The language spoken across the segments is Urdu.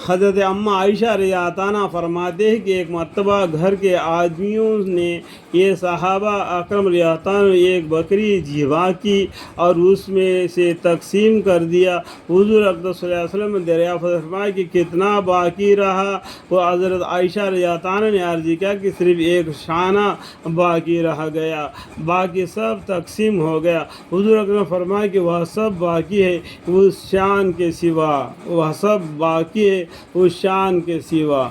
حضرت اماں عائشہ رضی اللہ عنہا فرماتے ہیں کہ ایک مرتبہ گھر کے آدمیوں نے یہ صحابہ اکرم رضی اللہ عنہ ایک بکری ذبح کی اور اس میں سے تقسیم کر دیا۔ حضور اقدس صلی اللہ علیہ وسلم نے دریافت فرمایا کہ کتنا باقی رہا؟ وہ حضرت عائشہ رضی اللہ عنہا نے عرض کیا کہ صرف ایک شانہ باقی رہ گیا، باقی سب تقسیم ہو گیا۔ حضور اکرم نے فرمایا کہ وہ سب باقی ہے اس شان کے سوا، وہ سب باقی ہے اس شان کے سوا۔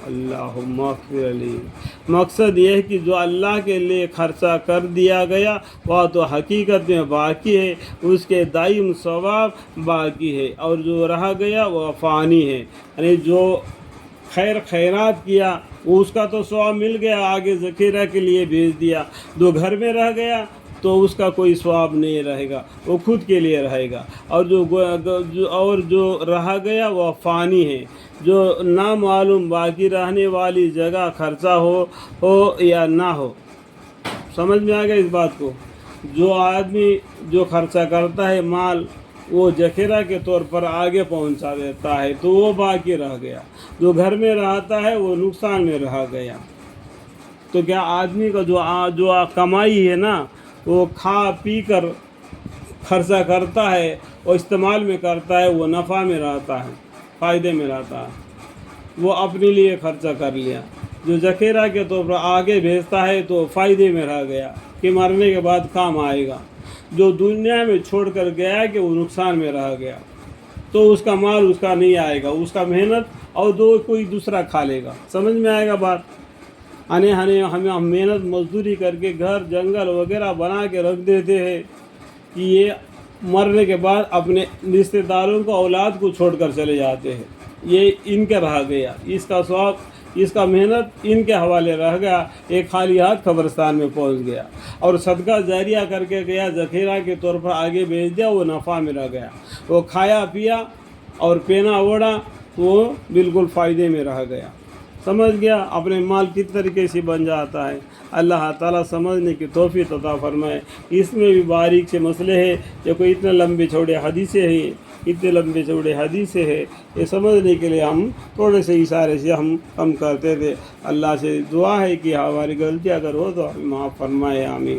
اللہم اغفر لی۔ مقصد یہ ہے کہ جو اللہ کے لیے خرچہ کر دیا گیا وہ تو حقیقت میں باقی ہے، اس کے دائم ثواب باقی ہے، اور جو رہ گیا وہ فانی ہے، یعنی جو خیرات کیا اس کا تو ثواب مل گیا، آگے ذخیرہ کے لیے بھیج دیا۔ جو گھر میں رہ گیا تو اس کا کوئی ثواب نہیں رہے گا، وہ خود کے لیے رہے گا، اور جو رہ گیا وہ فانی ہے، جو نامعلوم باقی رہنے والی جگہ خرچہ ہو یا نہ ہو۔ سمجھ میں آ گیا اس بات کو؟ جو آدمی جو خرچہ کرتا ہے مال وہ ذخیرہ کے طور پر آگے پہنچا دیتا ہے تو وہ باقی رہ گیا، جو گھر میں رہتا ہے وہ نقصان میں رہ گیا۔ تو کیا آدمی کا جو کمائی ہے نا وہ کھا پی کر خرچہ کرتا ہے اور استعمال میں کرتا ہے، وہ نفع میں رہتا ہے، فائدے میں رہتا ہے، وہ اپنے لیے خرچہ کر لیا۔ جو ذخیرہ کے طور پر آگے بھیجتا ہے تو فائدے میں رہ گیا کہ مرنے کے بعد کام آئے گا۔ جو دنیا میں چھوڑ کر گیا ہے کہ وہ نقصان میں رہ گیا، تو اس کا مال اس کا نہیں آئے گا، اس کا محنت اور کوئی دوسرا کھا لے گا۔ سمجھ میں آئے گا بات؟ ہم محنت مزدوری کر کے گھر جنگل وغیرہ بنا کے رکھ دیتے ہیں کہ یہ مرنے کے بعد اپنے رشتہ داروں کو، اولاد کو چھوڑ کر چلے جاتے ہیں، یہ ان کا رہ گیا، اس کا ثواب، اس کا محنت ان کے حوالے رہ گیا، ایک خالی ہاتھ قبرستان میں پہنچ گیا، اور صدقہ جاریہ کر کے گیا، ذخیرہ کے طور پر آگے بھیج دیا، وہ نفع میں رہ گیا، وہ کھایا پیا اور پہنا اوڑھا، وہ بالکل فائدے میں رہ گیا۔ سمجھ گیا؟ اپنے مال کس طریقے سے بن جاتا ہے۔ اللہ تعالیٰ سمجھنے کی توفیق عطا فرمائے۔ اس میں بھی باریک سے مسئلے ہیں، جو کوئی اتنے لمبے چوڑے حدیثیں ہیں، اتنے لمبے چوڑے حدیثیں ہیں، یہ سمجھنے کے لیے ہم تھوڑے سے اشارے سے ہم کرتے تھے۔ اللہ سے دعا ہے کہ ہماری غلطی اگر ہو تو معاف فرمائے، آمین۔